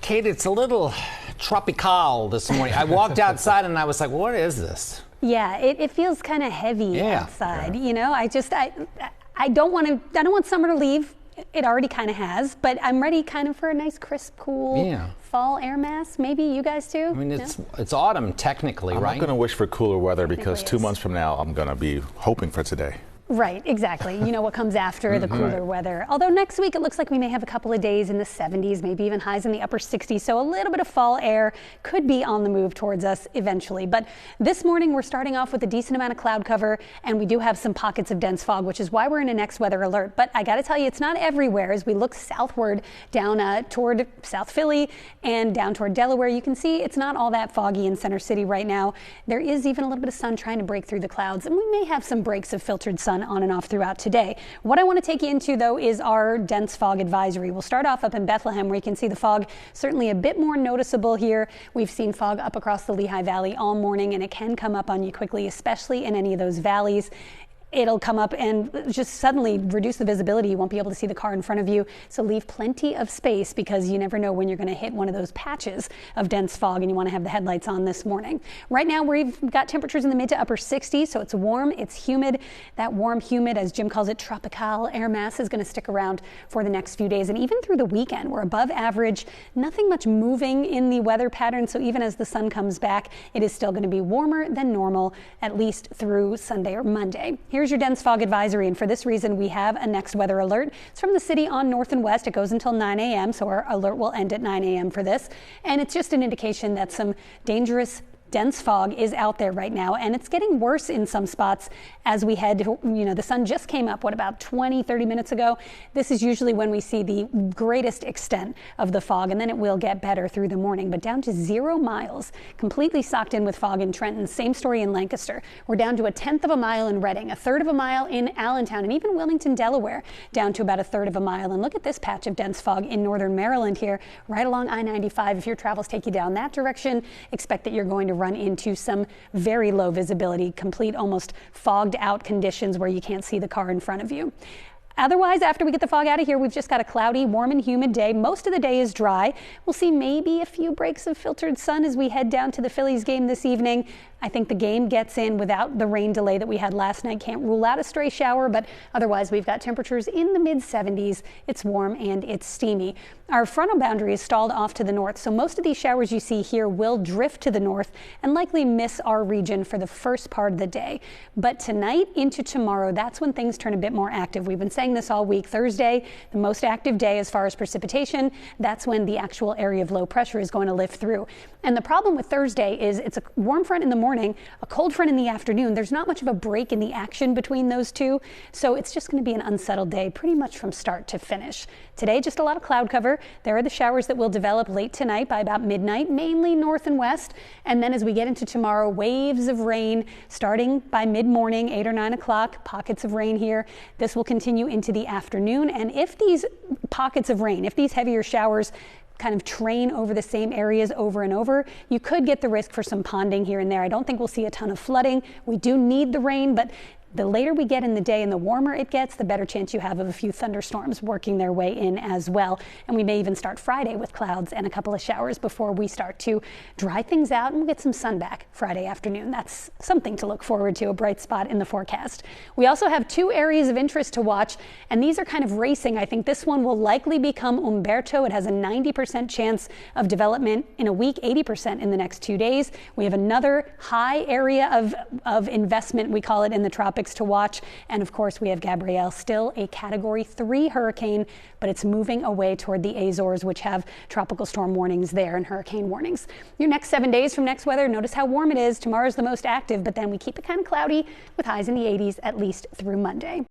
Kate, it's a little tropical this morning. I walked outside and I was like, what is this? Yeah, it feels kind of heavy outside. Yeah. You know, I don't want summer to leave. It already kind of has, but I'm ready kind of for a nice, crisp, cool fall air mass. Maybe you guys too? I mean, it's autumn technically, right? I'm not going to wish for cooler weather because 2 months from now, I'm going to be hoping for today. Right, exactly. You know what comes after the cooler weather. Although next week it looks like we may have a couple of days in the 70s, maybe even highs in the upper 60s. So a little bit of fall air could be on the move towards us eventually. But this morning we're starting off with a decent amount of cloud cover, and we do have some pockets of dense fog, which is why we're in a next weather alert. But I got to tell you, it's not everywhere. As we look southward down toward South Philly and down toward Delaware, you can see it's not all that foggy in Center City right now. There is even a little bit of sun trying to break through the clouds, and we may have some breaks of filtered sun on and off throughout today. What I want to take you into, though, is our dense fog advisory. We'll start off up in Bethlehem, where you can see the fog certainly a bit more noticeable here. We've seen fog up across the Lehigh Valley all morning, and it can come up on you quickly, especially in any of those valleys. It'll come up and just suddenly reduce the visibility. You won't be able to see the car in front of you. So leave plenty of space, because you never know when you're going to hit one of those patches of dense fog, and you want to have the headlights on this morning. Right now we've got temperatures in the mid to upper 60s, so it's warm, it's humid. That warm, humid, as Jim calls it, tropical air mass is going to stick around for the next few days, and even through the weekend. We're above average, nothing much moving in the weather pattern, so even as the sun comes back, it is still going to be warmer than normal, at least through Sunday or Monday. Here's your dense fog advisory, and for this reason we have a next weather alert. It's from the city on north and west. It goes until 9 a.m., so our alert will end at 9 a.m. for this, and it's just an indication that some dangerous dense fog is out there right now, and it's getting worse in some spots as we head, the sun just came up, about 20-30 minutes ago. This is usually when we see the greatest extent of the fog, and then it will get better through the morning, but down to 0 miles, completely socked in with fog in Trenton. Same story in Lancaster. We're down to 1/10 of a mile in Reading, 1/3 of a mile in Allentown, and even Wilmington, Delaware, down to about 1/3 of a mile. And look at this patch of dense fog in northern Maryland here, right along I-95. If your travels take you down that direction, expect that you're going to run into some very low visibility, complete almost fogged out conditions where you can't see the car in front of you. Otherwise, after we get the fog out of here, we've just got a cloudy, warm and humid day. Most of the day is dry. We'll see maybe a few breaks of filtered sun as we head down to the Phillies game this evening. I think the game gets in without the rain delay that we had last night. Can't rule out a stray shower, but otherwise we've got temperatures in the mid 70s. It's warm and it's steamy. Our frontal boundary is stalled off to the north, so most of these showers you see here will drift to the north and likely miss our region for the first part of the day. But tonight into tomorrow, that's when things turn a bit more active. We've been saying this all week. Thursday, the most active day as far as precipitation. That's when the actual area of low pressure is going to lift through. And the problem with Thursday is it's a warm front in the morning, a cold front in the afternoon. There's not much of a break in the action between those two, so it's just going to be an unsettled day pretty much from start to finish. Today, just a lot of cloud cover. There are the showers that will develop late tonight by about midnight, mainly north and west. And then as we get into tomorrow, waves of rain starting by mid-morning, 8 or 9 o'clock, pockets of rain here. This will continue into the afternoon. And if these pockets of rain, if these heavier showers kind of train over the same areas over and over, you could get the risk for some ponding here and there. I don't think we'll see a ton of flooding. We do need the rain, but the later we get in the day and the warmer it gets, the better chance you have of a few thunderstorms working their way in as well. And we may even start Friday with clouds and a couple of showers before we start to dry things out, and we'll get some sun back Friday afternoon. That's something to look forward to, a bright spot in the forecast. We also have 2 areas of interest to watch, and these are kind of racing. I think this one will likely become Umberto. It has a 90% chance of development in a week, 80% in the next 2 days. We have another high area of investment, we call it, in the tropics to watch. And of course, we have Gabrielle, still a Category 3 hurricane, but it's moving away toward the Azores, which have tropical storm warnings there and hurricane warnings. Your next 7 days from next weather, notice how warm it is. Tomorrow's the most active, but then we keep it kind of cloudy with highs in the 80s at least through Monday.